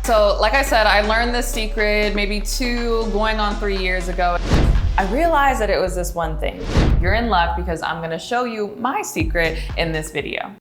so like I said, I learned this secret maybe 2 going on 3 years ago. I realized that it was this one thing. You're in luck because I'm gonna show you my secret in this video.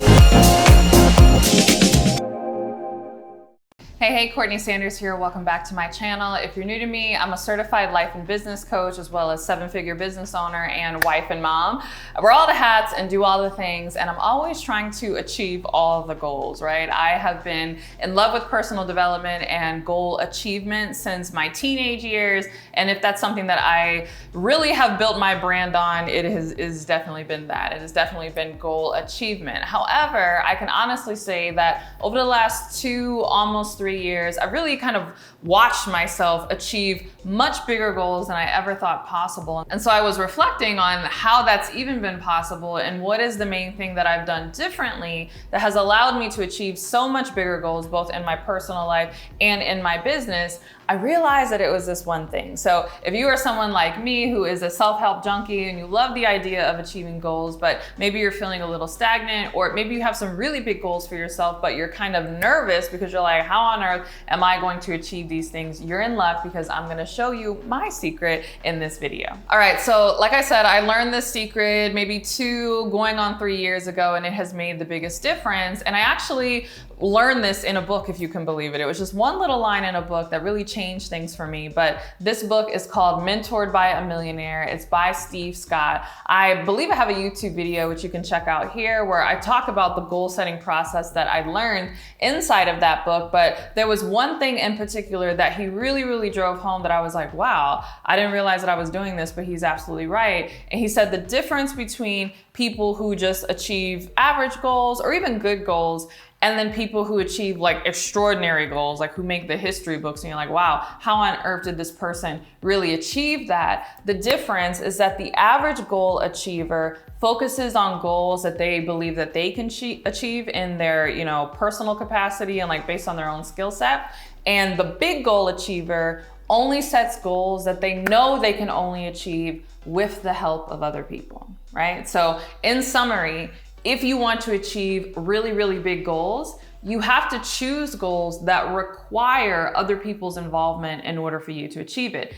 Hey, CourtneyLSanders here. Welcome back to my channel. If you're new to me, I'm a certified life and business coach, as well as 7-figure business owner and wife and mom. I wear all the hats and do all the things, and I'm always trying to achieve all the goals, right? I have been in love with personal development and goal achievement since my teenage years, and if that's something that I really have built my brand on, it has definitely been that. It has definitely been goal achievement. However, I can honestly say that over the last 2, almost 3 years, I really kind of watched myself achieve much bigger goals than I ever thought possible. And so I was reflecting on how that's even been possible and what is the main thing that I've done differently that has allowed me to achieve so much bigger goals, both in my personal life and in my business. I realized that it was this one thing. So if you are someone like me who is a self-help junkie and you love the idea of achieving goals, but maybe you're feeling a little stagnant, or maybe you have some really big goals for yourself, but you're kind of nervous because you're like, how on earth am I going to achieve these things? You're in luck because I'm gonna show you my secret in this video. All right, so like I said, I learned this secret maybe 2 going on 3 years ago, and it has made the biggest difference. And I actually learned this in a book, if you can believe it. It was just one little line in a book that really changed things for me. But this book is called Mentored by a Millionaire. It's by Steve Scott. I believe I have a YouTube video, which you can check out here, where I talk about the goal setting process that I learned inside of that book. But there was one thing in particular that he really drove home that I was like, wow, I didn't realize that I was doing this, but he's absolutely right. And he said the difference between people who just achieve average goals or even good goals, and then people who achieve like extraordinary goals, like who make the history books, and you're like, wow, how on earth did this person really achieve that? The difference is that the average goal achiever focuses on goals that they believe that they can achieve in their, personal capacity and like based on their own skill set. And the big goal achiever only sets goals that they know they can only achieve with the help of other people, right? So in summary, if you want to achieve really big goals, you have to choose goals that require other people's involvement in order for you to achieve it.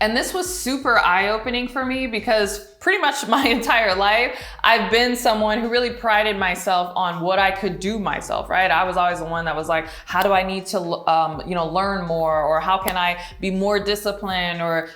And this was super eye-opening for me because pretty much my entire life, I've been someone who really prided myself on what I could do myself, right? I was always the one that was like, how do I need to, learn more? Or how can I be more disciplined? Or,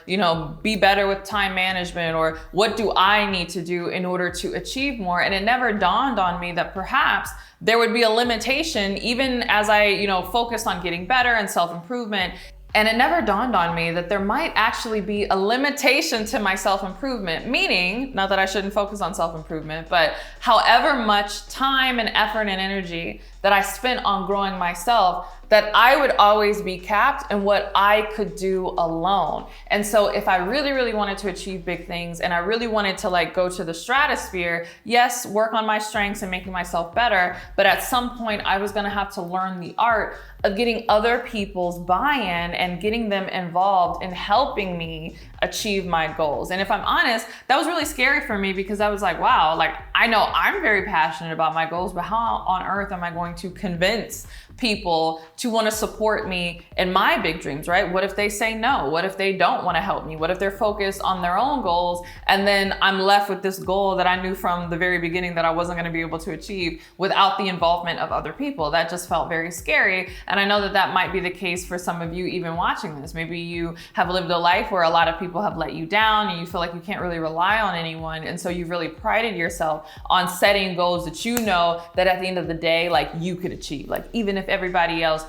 be better with time management? Or what do I need to do in order to achieve more? And it never dawned on me that perhaps there would be a limitation even as I, focused on getting better and self-improvement. And it never dawned on me that there might actually be a limitation to my self-improvement, meaning, not that I shouldn't focus on self-improvement, but however much time and effort and energy that I spent on growing myself, that I would always be capped in what I could do alone. And so if I really wanted to achieve big things and I really wanted to go to the stratosphere, yes, work on my strengths and making myself better, but at some point I was gonna have to learn the art of getting other people's buy-in and getting them involved in helping me achieve my goals. And if I'm honest, that was really scary for me because I was like, wow, I know I'm very passionate about my goals, but how on earth am I going to convince people to want to support me in my big dreams, right? What if they say no? What if they don't want to help me? What if they're focused on their own goals and then I'm left with this goal that I knew from the very beginning that I wasn't going to be able to achieve without the involvement of other people? That just felt very scary. And I know that that might be the case for some of you even watching this. Maybe you have lived a life where a lot of people have let you down and you feel like you can't really rely on anyone. And so you've really prided yourself on setting goals that you know that at the end of the day, you could achieve. Even if everybody else,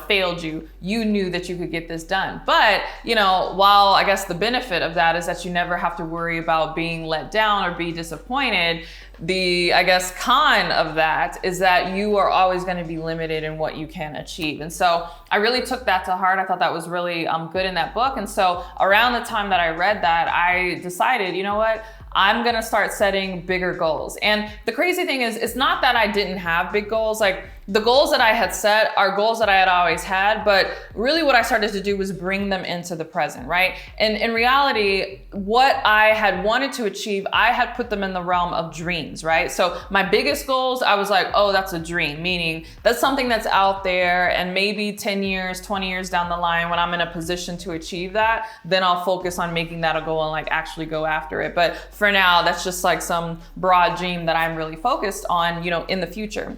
failed you, you knew that you could get this done. But, while I guess the benefit of that is that you never have to worry about being let down or be disappointed, the, I guess, con of that is that you are always going to be limited in what you can achieve. And so I really took that to heart. I thought that was really good in that book. And so around the time that I read that, I decided, you know what? I'm gonna start setting bigger goals. And the crazy thing is, it's not that I didn't have big goals. the goals that I had set are goals that I had always had, but really what I started to do was bring them into the present, right? And in reality, what I had wanted to achieve, I had put them in the realm of dreams, right? So my biggest goals, I was like, oh, that's a dream, meaning that's something that's out there, and maybe 10 years, 20 years down the line, when I'm in a position to achieve that, then I'll focus on making that a goal and like actually go after it. But for now, that's just like some broad dream that I'm really focused on, you know, in the future.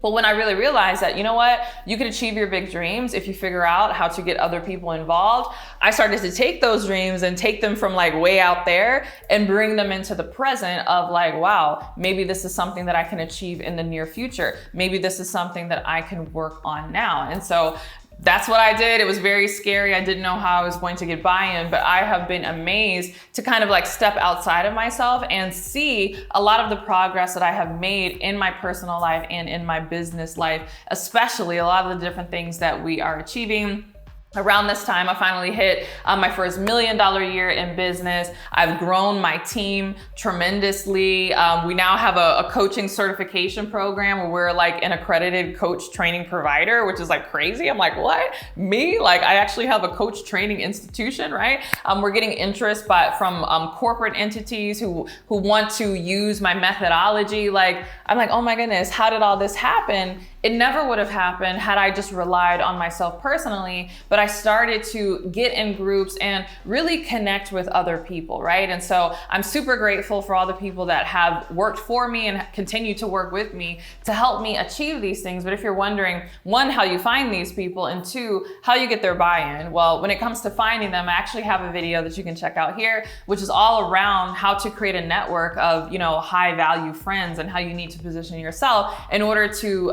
But when I really realized that, you know what, you can achieve your big dreams if you figure out how to get other people involved, I started to take those dreams and take them from like way out there and bring them into the present of like, wow, maybe this is something that I can achieve in the near future. Maybe this is something that I can work on now. And so that's what I did. It was very scary. I didn't know how I was going to get buy-in, but I have been amazed to kind of like step outside of myself and see a lot of the progress that I have made in my personal life and in my business life, especially a lot of the different things that we are achieving. Around this time, I finally hit my first $1 million year in business. I've grown my team tremendously. We now have a coaching certification program where we're like an accredited coach training provider, which is like crazy. I'm like, what? Me? Like I actually have a coach training institution, right? We're getting interest from corporate entities who want to use my methodology. Like, I'm like, oh my goodness, how did all this happen? It never would have happened had I just relied on myself personally, but I started to get in groups and really connect with other people, right? And so I'm super grateful for all the people that have worked for me and continue to work with me to help me achieve these things. But if you're wondering, one, how you find these people, and two, how you get their buy-in, well, when it comes to finding them, I actually have a video that you can check out here, which is all around how to create a network of, you know, high value friends and how you need to position yourself in order to,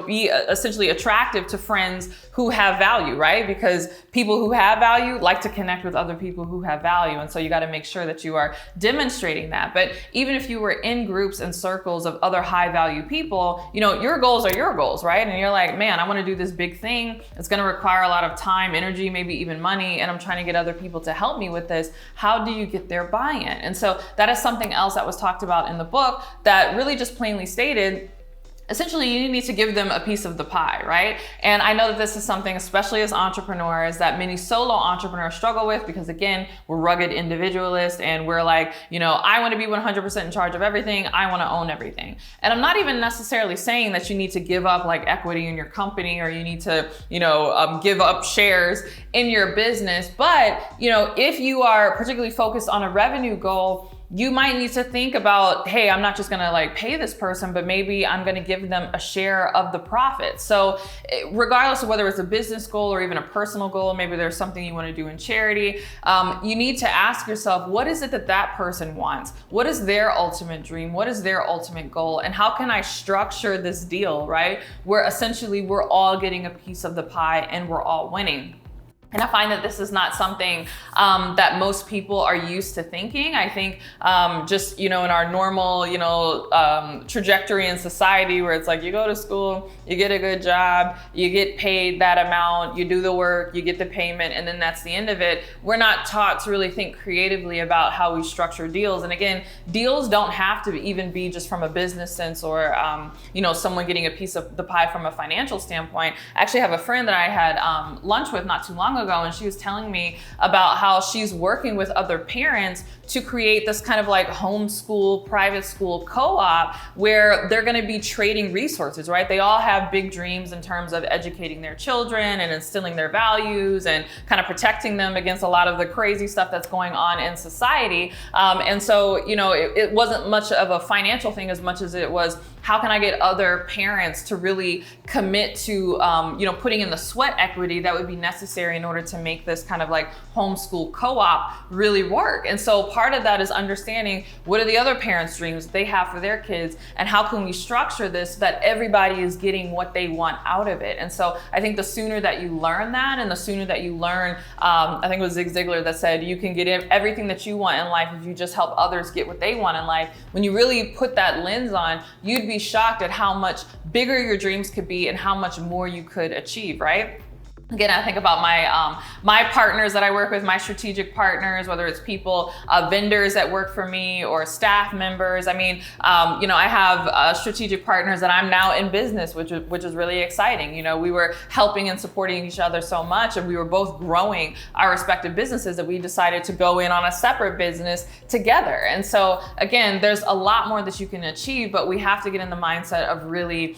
be essentially attractive to friends who have value, right? Because people who have value like to connect with other people who have value. And so you got to make sure that you are demonstrating that. But even if you were in groups and circles of other high value people, you know, your goals are your goals, right? And you're like, man, I want to do this big thing. It's going to require a lot of time, energy, maybe even money. And I'm trying to get other people to help me with this. How do you get their buy-in? And so that is something else that was talked about in the book that really just plainly stated, essentially, you need to give them a piece of the pie, right? And I know that this is something, especially as entrepreneurs, that many solo entrepreneurs struggle with because, again, we're rugged individualists and we're like, you know, I want to be 100% in charge of everything. I want to own everything. And I'm not even necessarily saying that you need to give up like equity in your company or you need to, give up shares in your business. But, if you are particularly focused on a revenue goal, you might need to think about, hey, I'm not just gonna like pay this person, but maybe I'm gonna give them a share of the profit. So regardless of whether it's a business goal or even a personal goal, maybe there's something you wanna do in charity, you need to ask yourself, what is it that that person wants? What is their ultimate dream? What is their ultimate goal? And how can I structure this deal, right? Where essentially we're all getting a piece of the pie and we're all winning. And I find that this is not something that most people are used to thinking. I think just, in our normal, trajectory in society where it's like you go to school, you get a good job, you get paid that amount, you do the work, you get the payment, and then that's the end of it. We're not taught to really think creatively about how we structure deals. And again, deals don't have to even be just from a business sense or, someone getting a piece of the pie from a financial standpoint. I actually have a friend that I had lunch with not too long ago, and she was telling me about how she's working with other parents to create this kind of like homeschool, private school co-op where they're going to be trading resources, right? They all have big dreams in terms of educating their children and instilling their values and kind of protecting them against a lot of the crazy stuff that's going on in society. And so, it wasn't much of a financial thing as much as it was, how can I get other parents to really commit to, putting in the sweat equity that would be necessary in order to make this kind of like homeschool co-op really work. And so part of that is understanding what are the other parents' dreams that they have for their kids and how can we structure this so that everybody is getting what they want out of it. And so I think the sooner that you learn that and the sooner that you learn, I think it was Zig Ziglar that said, you can get everything that you want in life if you just help others get what they want in life. When you really put that lens on, you'd be shocked at how much bigger your dreams could be and how much more you could achieve, right? Again, I think about my partners that I work with, my strategic partners, whether it's people, vendors that work for me or staff members. I mean, I have strategic partners that I'm now in business, which is really exciting. We were helping and supporting each other so much, and we were both growing our respective businesses that we decided to go in on a separate business together. And so again, there's a lot more that you can achieve, but we have to get in the mindset of really,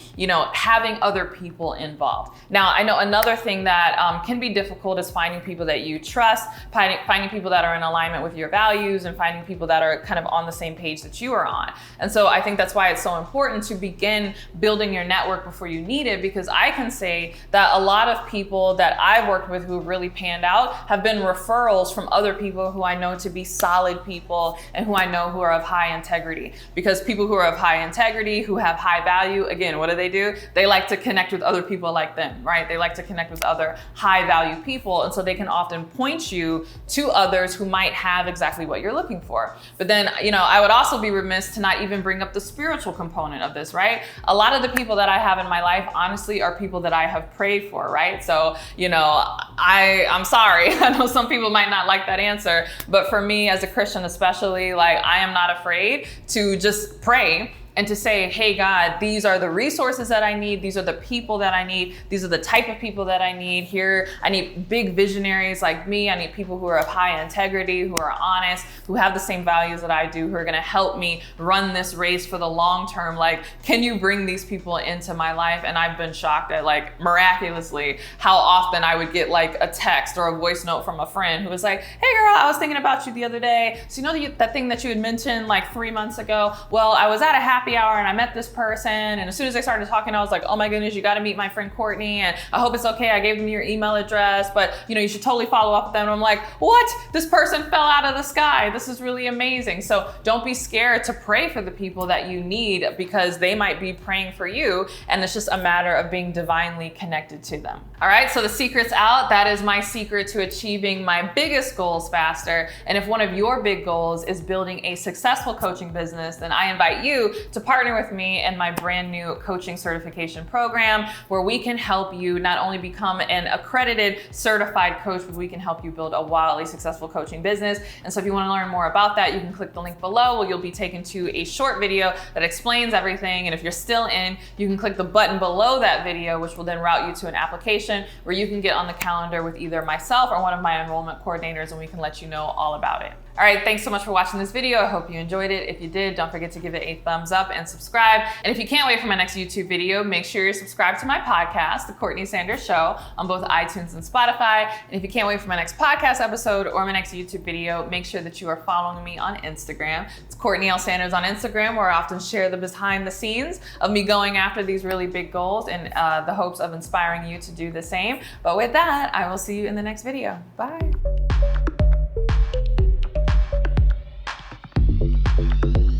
having other people involved. Now, I know another thing that can be difficult is finding people that you trust, finding people that are in alignment with your values, and finding people that are kind of on the same page that you are on. And so I think that's why it's so important to begin building your network before you need it, because I can say that a lot of people that I've worked with who have really panned out have been referrals from other people who I know to be solid people and who I know who are of high integrity. Because people who are of high integrity, who have high value, again, what do? They like to connect with other people like them, right? They like to connect with other high value people. And so they can often point you to others who might have exactly what you're looking for. But then, I would also be remiss to not even bring up the spiritual component of this, right? A lot of the people that I have in my life, honestly, are people that I have prayed for, right? So, I'm sorry. I know some people might not like that answer, but for me as a Christian especially, I am not afraid to just pray and to say, hey God, these are the resources that I need. These are the people that I need. These are the type of people that I need here. I need big visionaries like me. I need people who are of high integrity, who are honest, who have the same values that I do, who are gonna help me run this race for the long term. Can you bring these people into my life? And I've been shocked at miraculously how often I would get a text or a voice note from a friend who was like, hey girl, I was thinking about you the other day. So that thing that you had mentioned 3 months ago? Well, I was at a happy hour and I met this person, and as soon as I started talking, I was like, oh my goodness, you got to meet my friend Courtney, and I hope it's okay. I gave them your email address, but you should totally follow up with them. And I'm like, what? This person fell out of the sky. This is really amazing. So don't be scared to pray for the people that you need, because they might be praying for you, and it's just a matter of being divinely connected to them. All right, so the secret's out. That is my secret to achieving my biggest goals faster. And if one of your big goals is building a successful coaching business, then I invite you to partner with me in my brand new coaching certification program, where we can help you not only become an accredited certified coach, but we can help you build a wildly successful coaching business. And so if you want to learn more about that, you can click the link below, where you'll be taken to a short video that explains everything. And if you're still in, you can click the button below that video, which will then route you to an application where you can get on the calendar with either myself or one of my enrollment coordinators, and we can let you know all about it. All right, thanks so much for watching this video. I hope you enjoyed it. If you did, don't forget to give it a thumbs up and subscribe. And if you can't wait for my next YouTube video, make sure you're subscribed to my podcast, The Courtney Sanders Show, on both iTunes and Spotify. And if you can't wait for my next podcast episode or my next YouTube video, make sure that you are following me on Instagram. It's CourtneyLSanders on Instagram, where I often share the behind the scenes of me going after these really big goals, and the hopes of inspiring you to do the same. But with that, I will see you in the next video. Bye.